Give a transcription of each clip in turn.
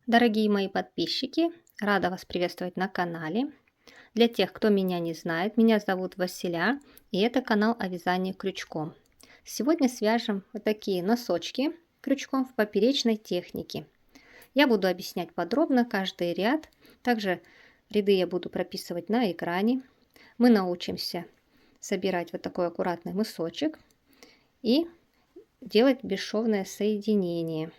Дорогие мои подписчики, рада вас приветствовать на канале. Для тех, кто меня не знает, меня зовут Василя, и это канал о вязании крючком. Сегодня свяжем вот такие носочки крючком в поперечной технике. Я буду объяснять подробно каждый ряд, также ряды я буду прописывать на экране. Мы научимся собирать вот такой аккуратный мысочек и делать бесшовное соединение.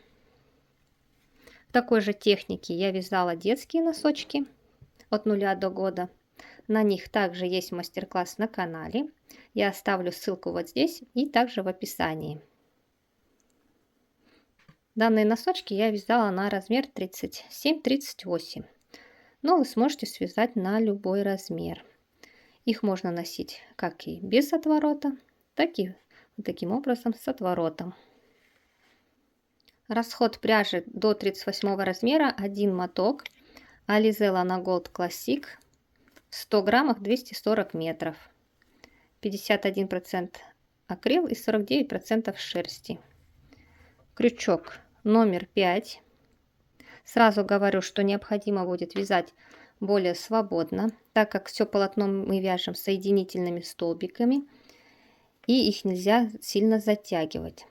В такой же технике я вязала детские носочки от 0 до года. На них также есть мастер-класс на канале. Я оставлю ссылку вот здесь и также в описании. Данные носочки я вязала на размер 37-38, но вы сможете связать на любой размер. Их можно носить как и без отворота, так и вот таким образом с отворотом. Расход пряжи до 38 размера 1 моток Alize Lana Gold Classic в 100 граммах 240 метров. 51% акрил и 49% шерсти. Крючок номер 5. Сразу говорю, что необходимо будет вязать более свободно, так как все полотно мы вяжем соединительными столбиками, и их нельзя сильно затягивать.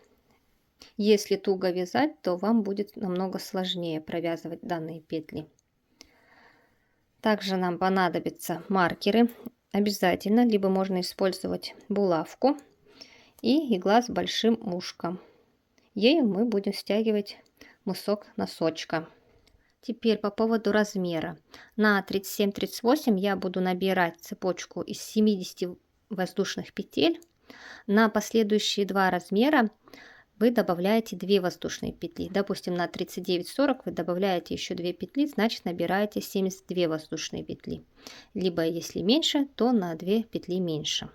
Если туго вязать, то вам будет намного сложнее провязывать данные петли. Также нам понадобятся маркеры. Обязательно, либо можно использовать булавку и игла с большим ушком. Ею мы будем стягивать мысок носочка. Теперь по поводу размера. На 37-38 я буду набирать цепочку из 70 воздушных петель. На последующие два размера вы добавляете 2 воздушные петли. Допустим, на 39-40 вы добавляете еще 2 петли, значит набираете 72 воздушные петли. Либо если меньше, то на 2 петли меньше.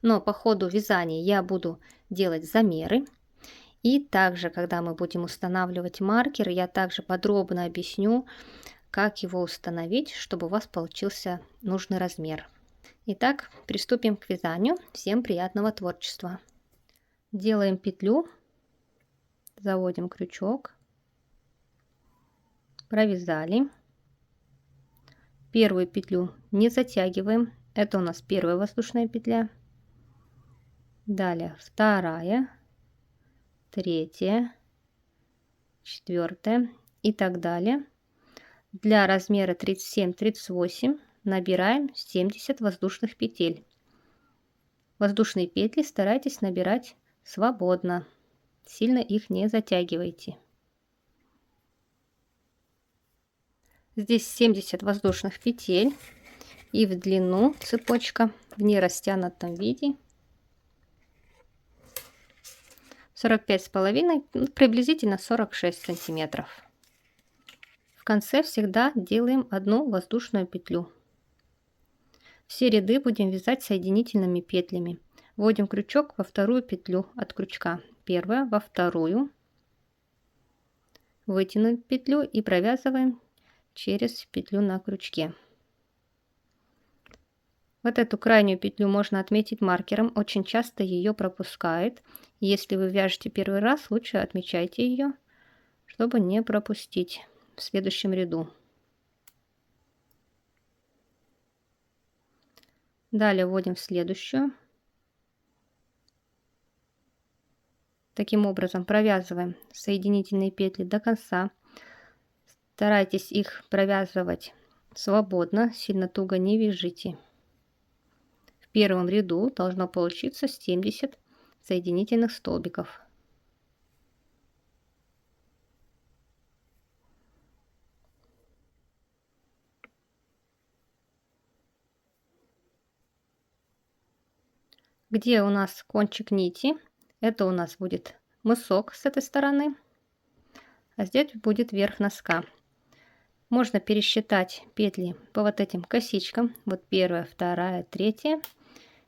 Но по ходу вязания я буду делать замеры. И также, когда мы будем устанавливать маркер, я также подробно объясню, как его установить, чтобы у вас получился нужный размер. Итак, приступим к вязанию. Всем приятного творчества. Делаем петлю. Заводим крючок, провязали. Первую петлю не затягиваем, это у нас первая воздушная петля. Далее вторая, третья, четвертая и так далее. Для размера 37-38 набираем 70 воздушных петель. Воздушные петли старайтесь набирать свободно. Сильно их не затягивайте. Здесь 70 воздушных петель и в длину цепочка в нерастянутом виде 45,5, приблизительно 46 сантиметров. В конце всегда делаем одну воздушную петлю. Все ряды будем вязать соединительными петлями. Вводим крючок во вторую петлю от крючка. Первая во вторую. Вытянуть петлю и провязываем через петлю на крючке. Вот эту крайнюю петлю можно отметить маркером. Очень часто ее пропускает. Если вы вяжете первый раз, лучше отмечайте ее, чтобы не пропустить в следующем ряду. Далее вводим в следующую. Таким образом провязываем соединительные петли до конца. Старайтесь их провязывать свободно, сильно туго не вяжите. В первом ряду должно получиться 70 соединительных столбиков. Где у нас кончик нити? Это у нас будет мысок с этой стороны, а здесь будет верх носка. Можно пересчитать петли по вот этим косичкам. Вот первая, вторая, третья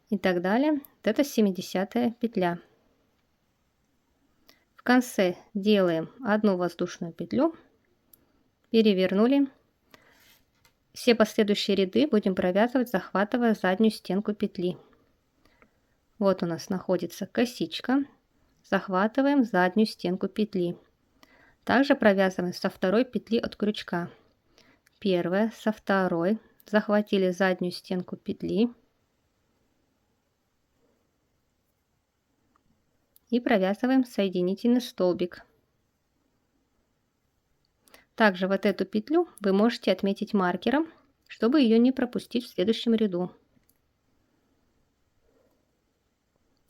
и так далее. Вот это 70-я петля. В конце делаем одну воздушную петлю, перевернули. Все последующие ряды будем провязывать, захватывая заднюю стенку петли. Вот у нас находится косичка. Захватываем заднюю стенку петли. Также провязываем со второй петли от крючка. Первая, со второй, захватили заднюю стенку петли и провязываем соединительный столбик. Также вот эту петлю вы можете отметить маркером, чтобы ее не пропустить в следующем ряду.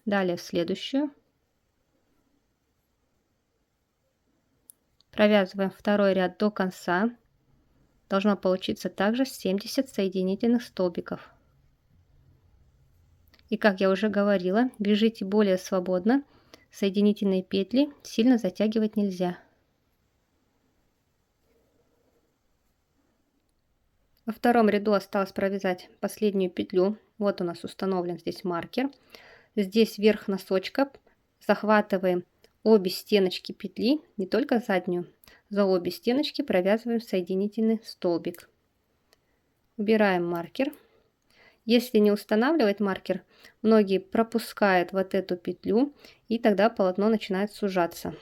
Далее в следующую. Провязываем второй ряд до конца. Должно получиться также 70 соединительных столбиков. И как я уже говорила, вяжите более свободно. Соединительные петли сильно затягивать нельзя. Во втором ряду осталось провязать последнюю петлю. Вот у нас установлен здесь маркер. Здесь вверх носочка захватываем обе стеночки петли, не только заднюю. За обе стеночки провязываем соединительный столбик. Убираем маркер. Если не устанавливать маркер, многие пропускают вот эту петлю, и тогда полотно начинает сужаться.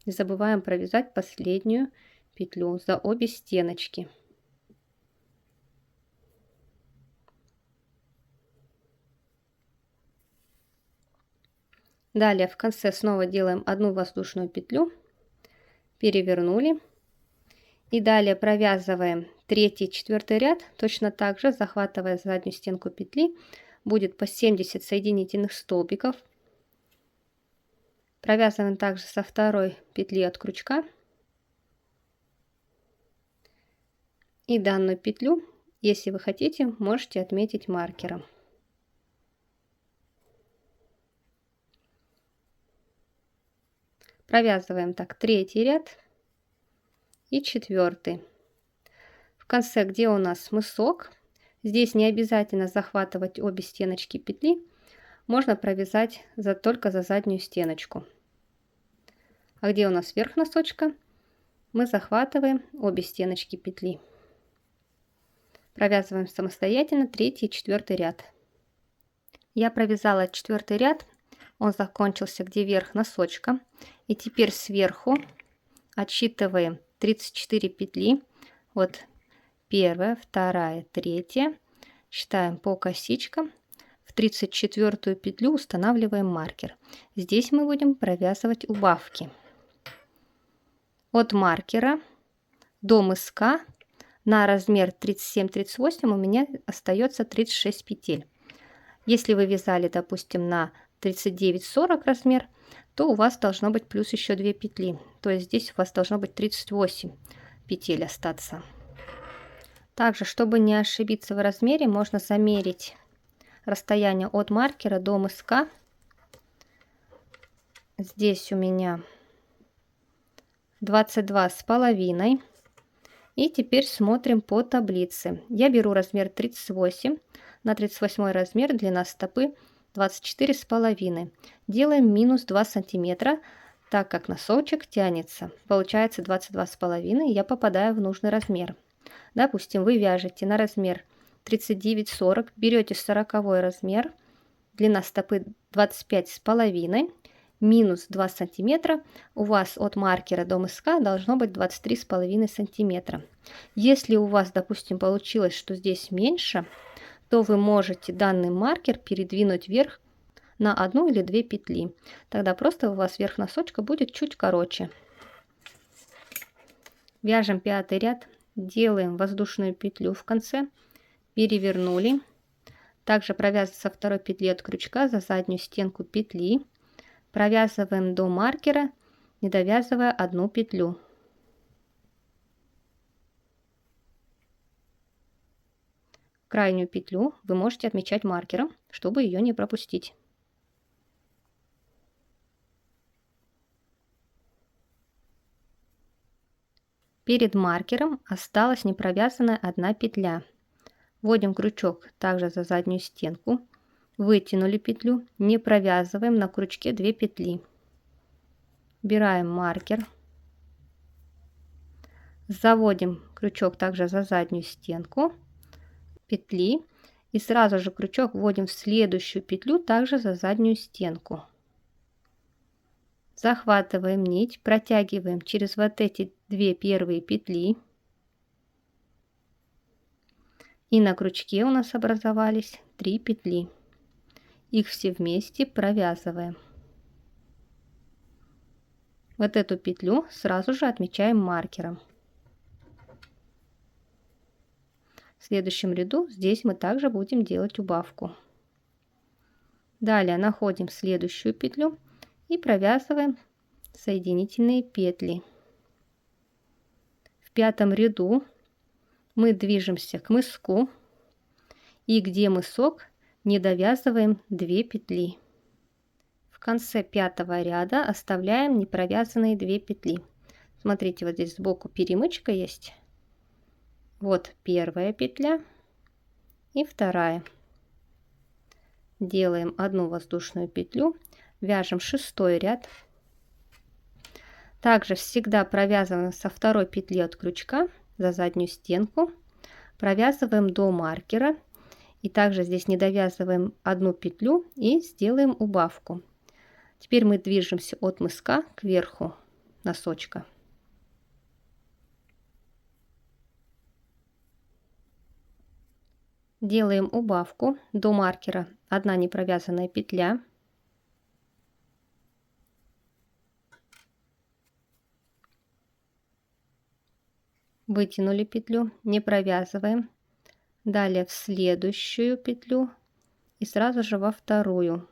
Не забываем провязать последнюю петлю за обе стеночки. Далее в конце снова делаем одну воздушную петлю, перевернули. И далее провязываем третий и четвертый ряд, точно так же захватывая заднюю стенку петли, будет по 70 соединительных столбиков. Провязываем также со второй петли от крючка. И данную петлю, если вы хотите, можете отметить маркером. Провязываем так третий ряд и четвертый. В конце, где у нас мысок, здесь не обязательно захватывать обе стеночки петли, можно провязать только за заднюю стеночку. А где у нас верх носочка, мы захватываем обе стеночки петли. Провязываем самостоятельно третий и четвертый ряд. Я провязала четвертый ряд, он закончился где верх носочка. И теперь сверху отсчитываем 34 петли. Вот первая, вторая, третья. Считаем по косичкам. В 34 петлю устанавливаем маркер. Здесь мы будем провязывать убавки. От маркера до мыска на размер 37-38 у меня остается 36 петель. Если вы вязали, допустим, на 39-40 размер, то у вас должно быть плюс еще 2 петли. То есть здесь у вас должно быть 38 петель остаться. Также, чтобы не ошибиться в размере, можно замерить расстояние от маркера до мыска. Здесь у меня 22,5. И теперь смотрим по таблице. Я беру размер 38. На 38 размер длина стопы 24,5. Делаем минус 2 сантиметра, так как носочек тянется. Получается 22,5. Я попадаю в нужный размер. Допустим, вы вяжете на размер 39-40, берете 40 размер, длина стопы 25,5, минус 2 сантиметра, у вас от маркера до мыска должно быть 23,5 сантиметра. Если у вас, допустим, получилось, что здесь меньше, то вы можете данный маркер передвинуть вверх на 1 или 2 петли. Тогда просто у вас верх носочка будет чуть короче. Вяжем пятый ряд, делаем воздушную петлю в конце, перевернули. Также провязываем со второй петли от крючка за заднюю стенку петли. Провязываем до маркера, не довязывая одну петлю. Крайнюю петлю вы можете отмечать маркером, чтобы ее не пропустить. Перед маркером осталась не провязанная одна петля. Вводим крючок также за заднюю стенку, вытянули петлю, не провязываем на крючке 2 петли. Убираем маркер, заводим крючок также за заднюю стенку петли и сразу же крючок вводим в следующую петлю также за заднюю стенку. Захватываем нить, протягиваем через вот эти 2 первые петли. И на крючке у нас образовались 3 петли. Их все вместе провязываем. Вот эту петлю сразу же отмечаем маркером. В следующем ряду здесь мы также будем делать убавку. Далее находим следующую петлю и провязываем соединительные петли. В 5-м ряду мы движемся к мыску, и где мысок не довязываем 2 петли. В конце 5-го ряда оставляем не провязанные 2 петли. Смотрите, вот здесь сбоку перемычка есть. Вот первая петля и вторая. Делаем одну воздушную петлю, вяжем 6-й ряд. Также всегда провязываем со 2-й петли от крючка за заднюю стенку, провязываем до маркера, и также здесь не довязываем 1 петлю и сделаем убавку. Теперь мы движемся от мыска к верху носочка. Делаем убавку до маркера, 1 не провязанная петля. Вытянули петлю, не провязываем. Далее в следующую петлю и сразу же во вторую.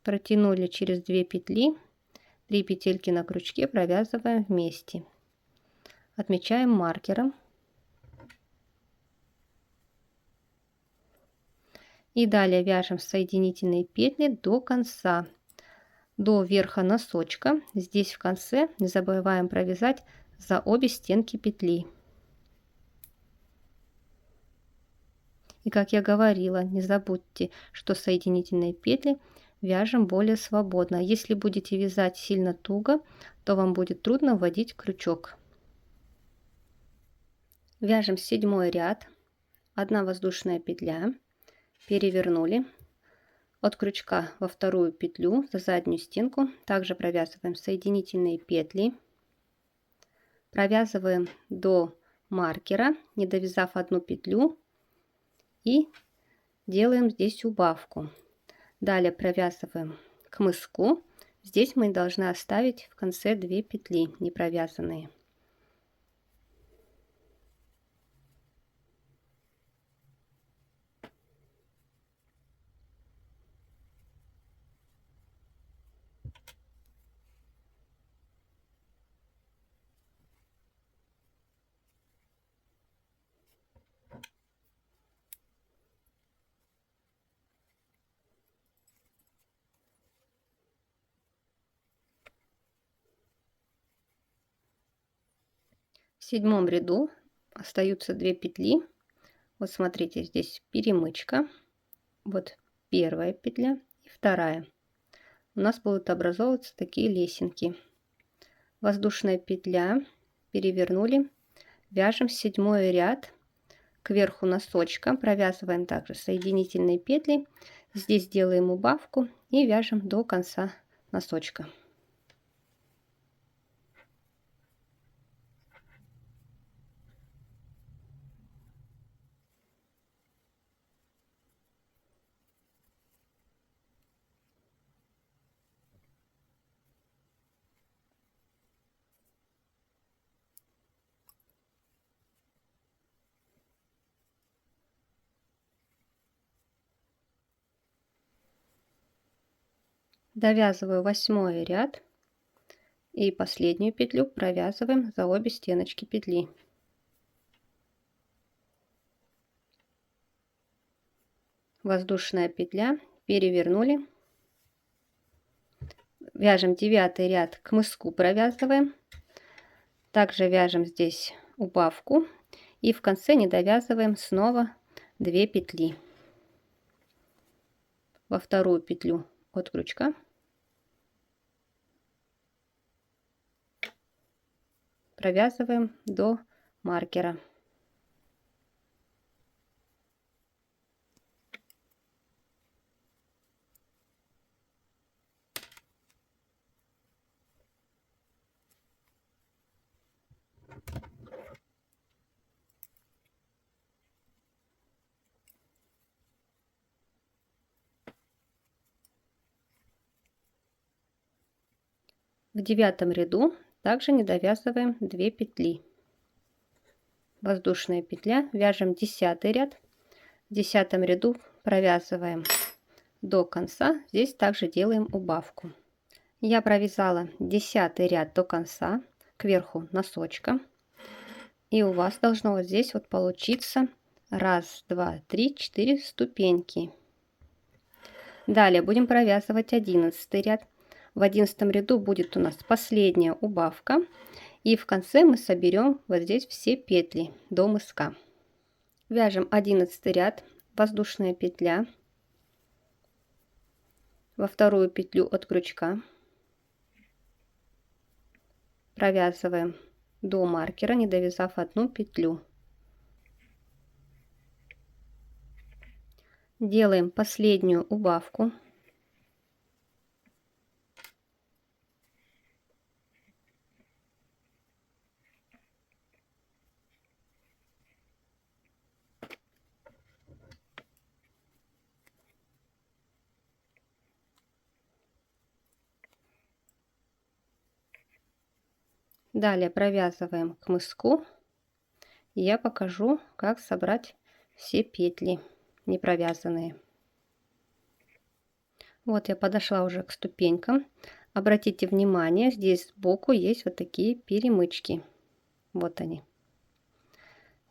Протянули через 2 петли, 3 петельки на крючке провязываем вместе. Отмечаем маркером. И далее вяжем соединительные петли до конца, до верха носочка. Здесь в конце не забываем провязать за обе стенки петли. И как я говорила, не забудьте, что соединительные петли вяжем более свободно. Если будете вязать сильно туго, то вам будет трудно вводить крючок. Вяжем 7-й ряд, 1 воздушная петля, перевернули. От крючка во 2-ю петлю за заднюю стенку также провязываем соединительные петли. Провязываем до маркера, не довязав 1 петлю, и делаем здесь убавку. Далее провязываем к мыску. Здесь мы должны оставить в конце 2 петли не провязанные. В 7-м ряду остаются 2 петли. Вот смотрите, здесь перемычка. Вот первая петля и вторая. У нас будут образовываться такие лесенки. Воздушная петля, перевернули, вяжем 7-й ряд к верху носочка, провязываем также соединительные петли. Здесь делаем убавку и вяжем до конца носочка. Довязываю 8-й ряд и последнюю петлю провязываем за обе стеночки петли. Воздушная петля, перевернули, вяжем 9-й ряд к мыску, провязываем, также вяжем здесь убавку и в конце не довязываем снова 2 петли во 2-ю петлю от крючка. Провязываем до маркера. В 9 ряду также не довязываем 2 петли. Воздушная петля, вяжем 10 ряд. В 10 ряду провязываем до конца. Здесь также делаем убавку. Я провязала 10 ряд до конца, кверху носочка. И у вас должно вот здесь вот получиться 1, 2, 3, 4 ступеньки. Далее будем провязывать 11 ряд. В 11 ряду будет у нас последняя убавка. И в конце мы соберем вот здесь все петли до мыска. Вяжем 11 ряд, воздушная петля. Во вторую петлю от крючка. Провязываем до маркера, не довязав одну петлю. Делаем последнюю убавку. Далее провязываем к мыску. И я покажу, как собрать все петли не провязанные. Вот я подошла уже к ступенькам. Обратите внимание, здесь сбоку есть вот такие перемычки. Вот они.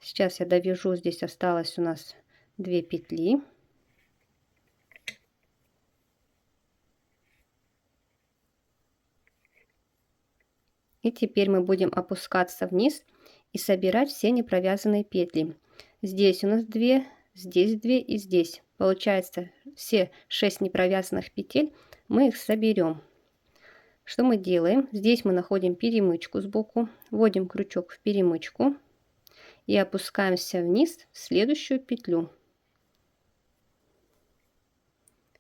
Сейчас я довяжу, здесь осталось у нас 2 петли. И теперь мы будем опускаться вниз и собирать все непровязанные петли. Здесь у нас 2, здесь 2 и здесь. Получается, все 6 непровязанных петель, мы их соберем. Что мы делаем? Здесь мы находим перемычку сбоку, вводим крючок в перемычку и опускаемся вниз в следующую петлю.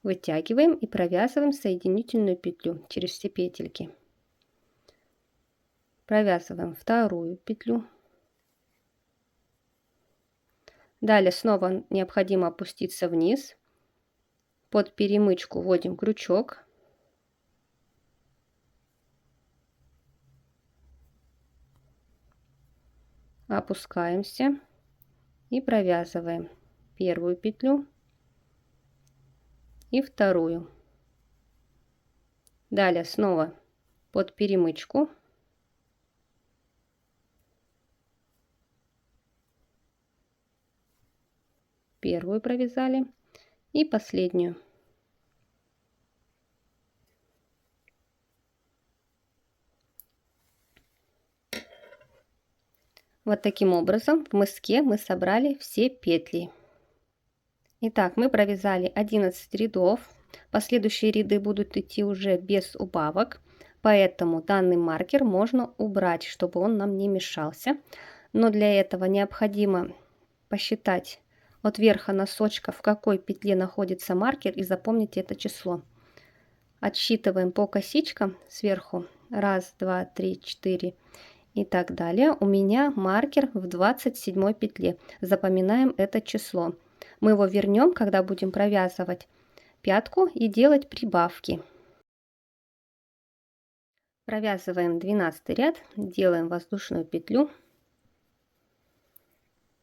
Вытягиваем и провязываем соединительную петлю через все петельки. Провязываем вторую петлю. Далее снова необходимо опуститься вниз. Под перемычку вводим крючок. Опускаемся и провязываем первую петлю и вторую. Далее снова под перемычку. Первую провязали и последнюю. Вот таким образом в мыске мы собрали все петли. Итак, мы провязали 11 рядов. Последующие ряды будут идти уже без убавок, поэтому данный маркер можно убрать, чтобы он нам не мешался. Но для этого необходимо посчитать от верха носочка, в какой петле находится маркер, и запомните это число. Отсчитываем по косичкам сверху. 1, 2, 3, 4 и так далее. У меня маркер в 27 петле. Запоминаем это число. Мы его вернем, когда будем провязывать пятку и делать прибавки. Провязываем 12 ряд, делаем воздушную петлю.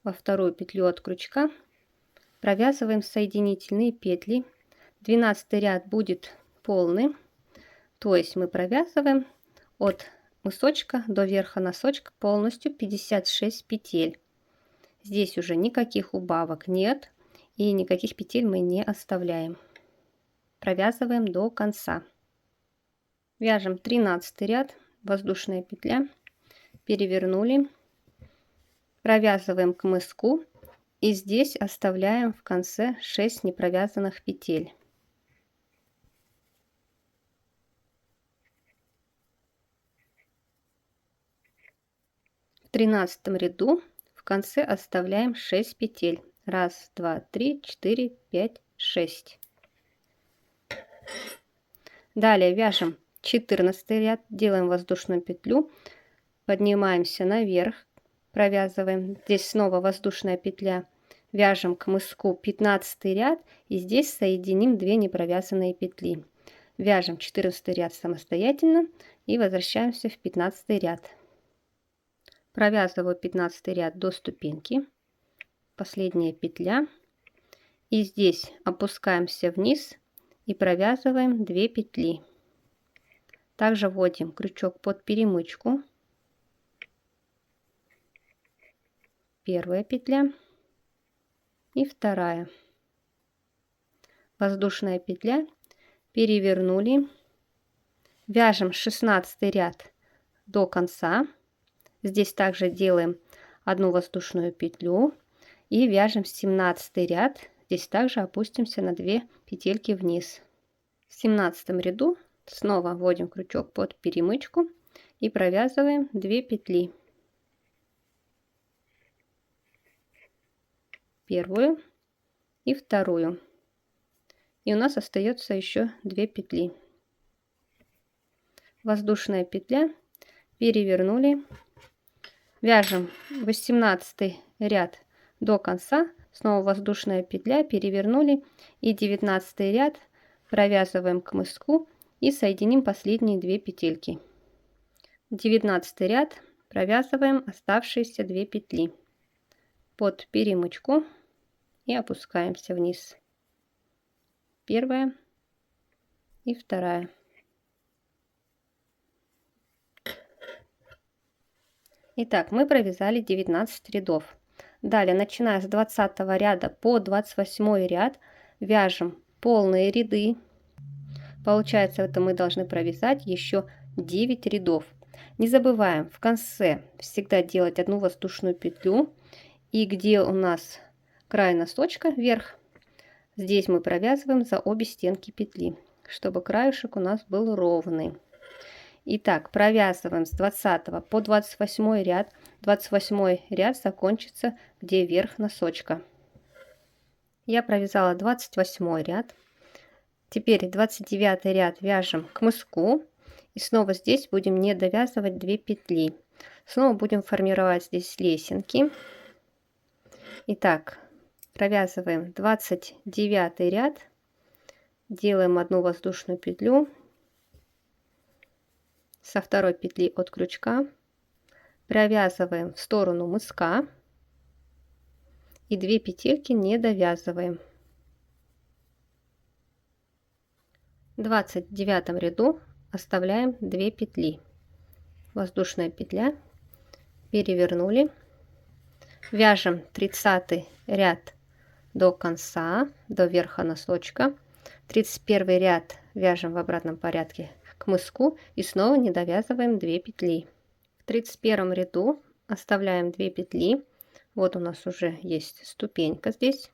Во вторую петлю от крючка провязываем соединительные петли. 12 ряд будет полный, то есть мы провязываем от мысочка до верха носочка полностью 56 петель. Здесь уже никаких убавок нет и никаких петель мы не оставляем. Провязываем до конца. Вяжем 13 ряд, воздушная петля, перевернули, провязываем к мыску и здесь оставляем в конце 6 непровязанных петель. В 13 ряду в конце оставляем 6 петель. 1, 2, 3, 4, 5, 6. Далее вяжем 14 ряд, делаем воздушную петлю, поднимаемся наверх, провязываем. Здесь снова воздушная петля, вяжем к мыску 15 ряд и здесь соединим 2 непровязанные петли. Вяжем 14 ряд самостоятельно и возвращаемся в 15 ряд. Провязываю 15 ряд до ступеньки, последняя петля, и здесь опускаемся вниз и провязываем 2 петли. Также вводим крючок под перемычку, первая петля и вторая, воздушная петля, перевернули, вяжем 16 ряд до конца. Здесь также делаем одну воздушную петлю и вяжем 17 ряд. Здесь также опустимся на 2 петельки вниз. В 17 ряду снова вводим крючок под перемычку и провязываем 2 петли. Первую и вторую. И у нас остается еще 2 петли. Воздушная петля, перевернули, вяжем 18 ряд до конца, снова воздушная петля, перевернули, и 19 ряд провязываем к мыску и соединим последние 2 петельки. 19 ряд провязываем оставшиеся 2 петли под перемычку и опускаемся вниз. Первая и вторая. Итак, мы провязали 19 рядов. Далее, начиная с 20 ряда по 28 ряд, вяжем полные ряды. Получается, это мы должны провязать еще 9 рядов. Не забываем в конце всегда делать одну воздушную петлю. И где у нас край носочка вверх, здесь мы провязываем за обе стенки петли, чтобы краешек у нас был ровный. Итак, провязываем с 20 по 28 ряд. 28 ряд закончится, где верх носочка. Я провязала 28 ряд. Теперь 29 ряд вяжем к мыску. И снова здесь будем не довязывать 2 петли. Снова будем формировать здесь лесенки. Итак, провязываем 29 ряд. Делаем одну воздушную петлю. Со второй петли от крючка провязываем в сторону мыска и 2 петельки не довязываем. В 29 ряду оставляем 2 петли, воздушная петля, перевернули, вяжем 30 ряд до конца, до верха носочка, 31 ряд вяжем в обратном порядке к мыску и снова не довязываем 2 петли. В 31 ряду оставляем 2 петли. Вот у нас уже есть ступенька здесь.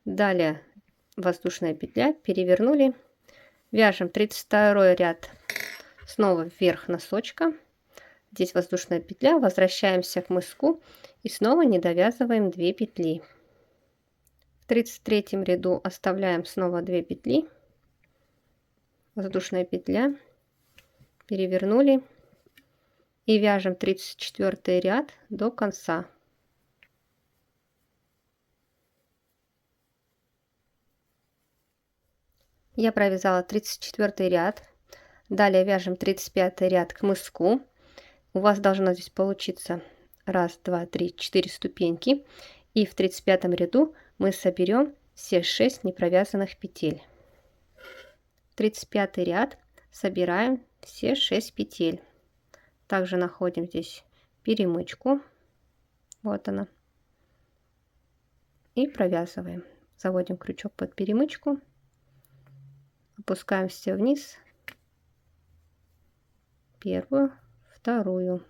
Далее воздушная петля, перевернули, вяжем 32 ряд снова вверх носочка. Здесь воздушная петля, возвращаемся к мыску и снова не довязываем 2 петли. В 33 ряду оставляем снова 2 петли. Воздушная петля, перевернули и вяжем 34 ряд до конца. Я провязала 34 ряд. Далее вяжем 35 ряд к мыску. У вас должно здесь получиться 1, 2, 3, 4 ступеньки. И в 35 ряду мы соберем все 6 непровязанных петель. 35 ряд собираем все 6 петель. Также находим здесь перемычку, вот она, и провязываем. Заводим крючок под перемычку, опускаемся вниз, первую, вторую.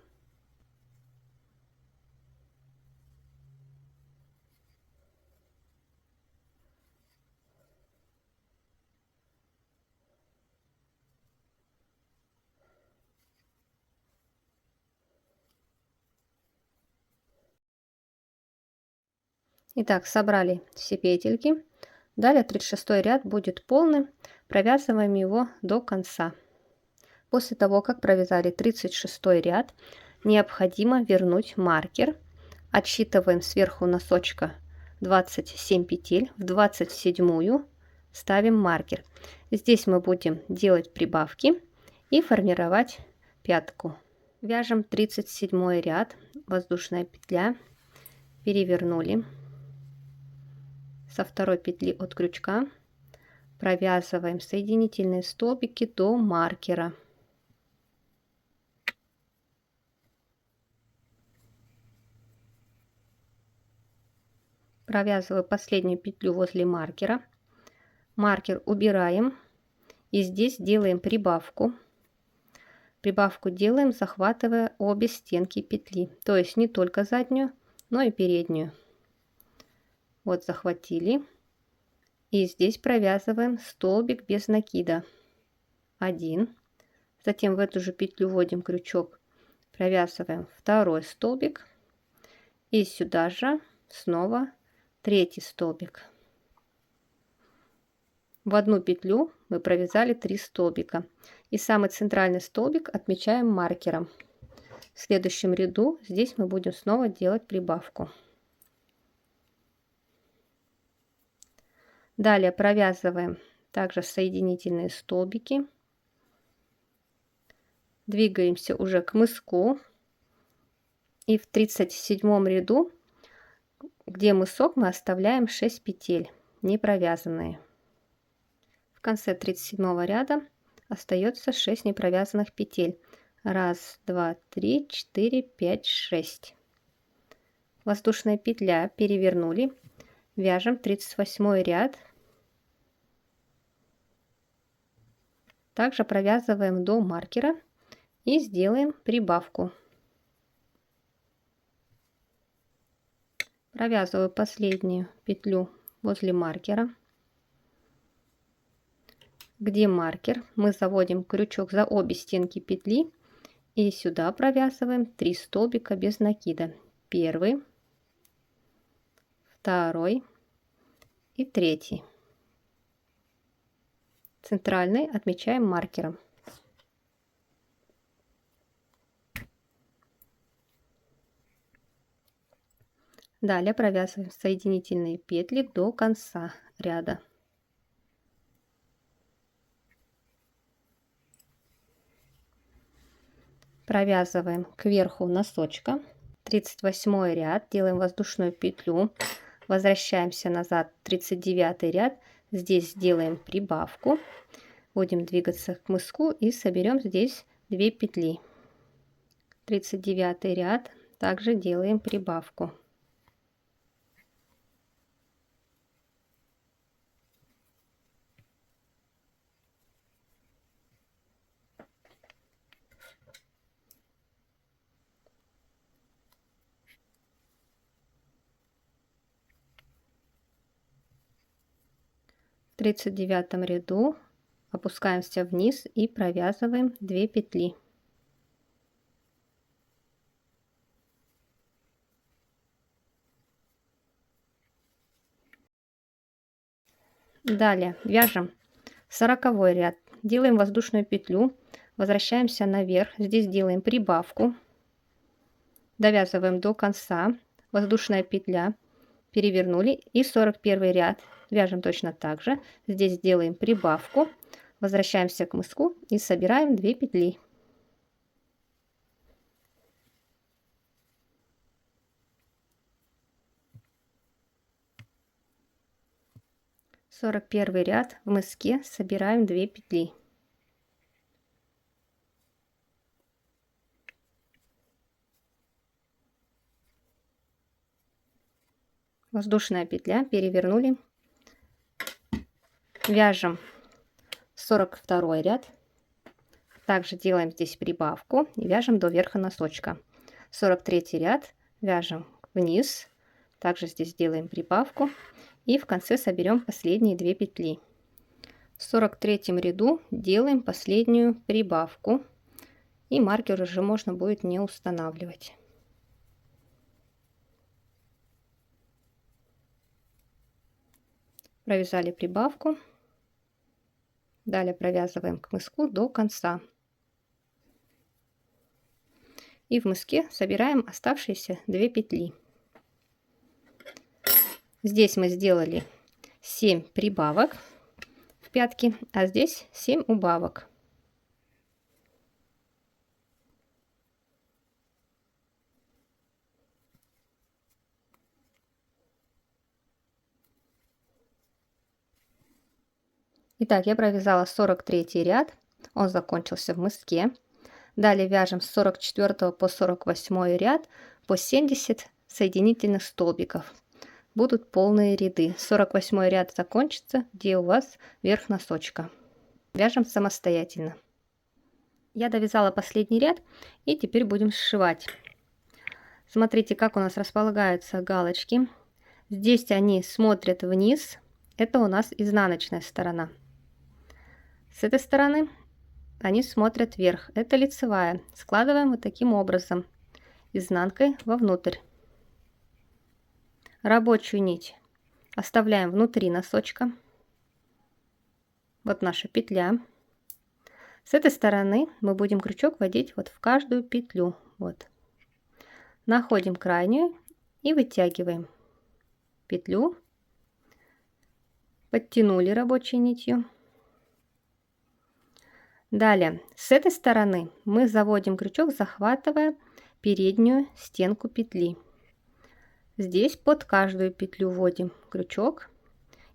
Итак, собрали все петельки. Далее 36 ряд будет полный. Провязываем его до конца. После того, как провязали 36 ряд, необходимо вернуть маркер. Отсчитываем сверху носочка 27 петель. В 27 ставим маркер. Здесь мы будем делать прибавки и формировать пятку. Вяжем 37 ряд, воздушная петля, перевернули, со второй петли от крючка провязываем соединительные столбики до маркера. Провязываю последнюю петлю возле маркера. Маркер убираем и здесь делаем прибавку. Прибавку делаем, захватывая обе стенки петли, то есть не только заднюю, но и переднюю. Вот захватили. И здесь провязываем столбик без накида. 1. Затем в эту же петлю вводим крючок, провязываем второй столбик. И сюда же снова третий столбик. В одну петлю мы провязали 3 столбика. И самый центральный столбик отмечаем маркером. В следующем ряду здесь мы будем снова делать прибавку. Далее провязываем также соединительные столбики. Двигаемся уже к мыску. И в 37 ряду, где мысок, мы оставляем 6 петель не провязанные. В конце 37 ряда остается 6 непровязанных петель. 1, 2, 3, 4, 5, 6. Воздушная петля, перевернули, вяжем 38 ряд. Также провязываем до маркера и сделаем прибавку. Провязываю последнюю петлю возле маркера. Где маркер, мы заводим крючок за обе стенки петли и сюда провязываем 3 столбика без накида. Первый, второй и третий. Центральный отмечаем маркером. Далее провязываем соединительные петли до конца ряда. Провязываем кверху носочка. 38 ряд, делаем воздушную петлю, возвращаемся назад, 39 ряд, здесь делаем прибавку, будем двигаться к мыску и соберем здесь 2 петли. 39 ряд, также делаем прибавку. В 39 ряду опускаемся вниз и провязываем 2 петли. Далее вяжем 40 ряд, делаем воздушную петлю, возвращаемся наверх, здесь делаем прибавку, довязываем до конца, воздушная петля, перевернули, и 41 ряд вяжем точно так же, здесь делаем прибавку, возвращаемся к мыску и собираем 2 петли. В 41 ряд в мыске собираем 2 петли. Воздушная петля, перевернули, вяжем 42 ряд, также делаем здесь прибавку и вяжем до верха носочка. 43 ряд вяжем вниз, также здесь делаем прибавку и в конце соберем последние 2 петли. В 43 ряду делаем последнюю прибавку, и маркер уже можно будет не устанавливать. Провязали прибавку, далее провязываем к мыску до конца и в мыске собираем оставшиеся 2 петли. Здесь мы сделали 7 прибавок в пятки, а здесь 7 убавок. Итак, я провязала 43 ряд, он закончился в мыске. Далее вяжем с 44 по 48 ряд по 70 соединительных столбиков. Будут полные ряды. 48 ряд закончится, где у вас верх носочка. Вяжем самостоятельно. Я довязала последний ряд и теперь будем сшивать. Смотрите, как у нас располагаются галочки. Здесь они смотрят вниз. Это у нас изнаночная сторона. С этой стороны они смотрят вверх. Это лицевая. Складываем вот таким образом, изнанкой вовнутрь. Рабочую нить оставляем внутри носочка. Вот наша петля. С этой стороны мы будем крючок вводить вот в каждую петлю. Вот. Находим крайнюю и вытягиваем петлю. Подтянули рабочей нитью. Далее, с этой стороны мы заводим крючок, захватывая переднюю стенку петли. Здесь под каждую петлю вводим крючок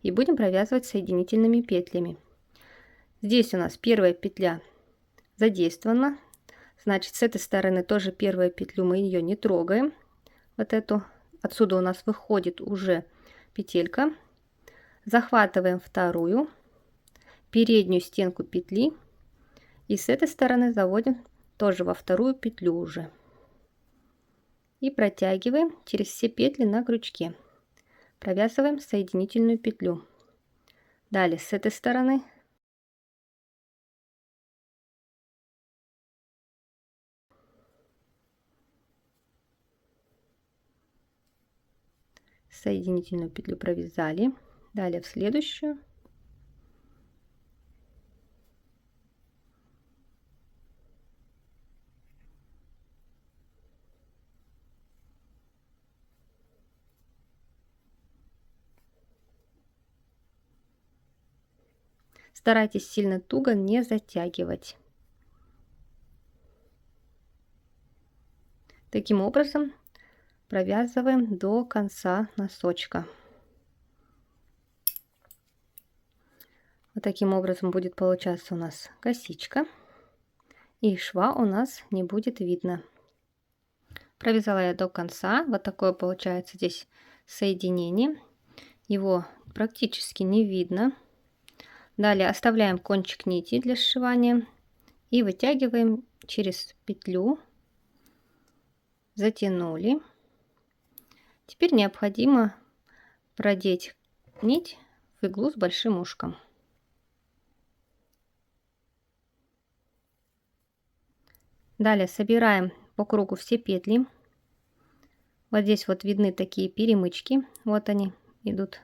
и будем провязывать соединительными петлями. Здесь у нас первая петля задействована, значит, с этой стороны тоже первую петлю мы ее не трогаем. Вот эту, отсюда у нас выходит уже петелька. Захватываем вторую, переднюю стенку петли. И с этой стороны заводим тоже во вторую петлю уже. И протягиваем через все петли на крючке. Провязываем соединительную петлю. Далее с этой стороны соединительную петлю провязали. Далее в следующую. Старайтесь сильно туго не затягивать. Таким образом провязываем до конца носочка. Вот таким образом будет получаться у нас косичка. И шва у нас не будет видно. Провязала я до конца. Вот такое получается здесь соединение. Его практически не видно. Далее оставляем кончик нити для сшивания и вытягиваем через петлю. Затянули. Теперь необходимо продеть нить в иглу с большим ушком. Далее собираем по кругу все петли. Вот здесь вот видны такие перемычки. Вот они идут.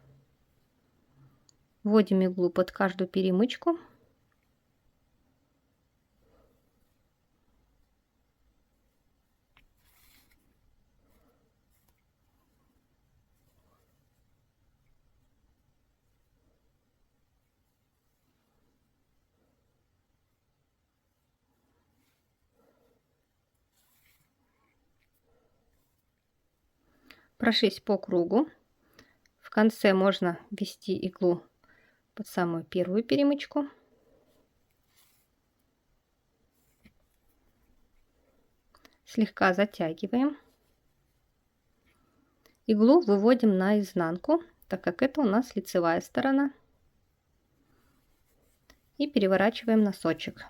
Вводим иглу под каждую перемычку. Прошлись по кругу. В конце можно ввести иглу под самую первую перемычку. Слегка затягиваем. Иглу выводим на изнанку, так как это у нас лицевая сторона. И переворачиваем носочек.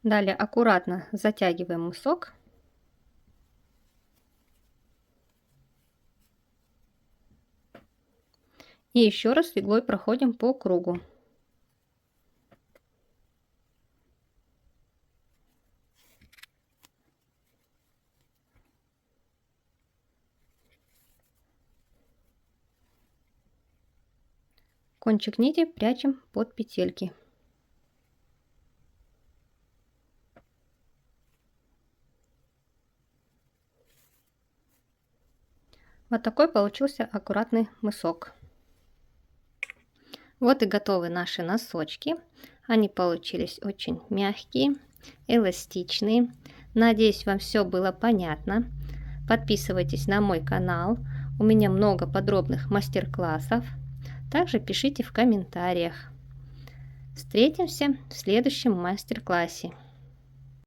Далее аккуратно затягиваем мысок. И еще раз иглой проходим по кругу. Кончик нити прячем под петельки. Вот такой получился аккуратный мысок. Вот и готовы наши носочки. Они получились очень мягкие, эластичные. Надеюсь, вам все было понятно. Подписывайтесь на мой канал. У меня много подробных мастер-классов. Также пишите в комментариях. Встретимся в следующем мастер-классе.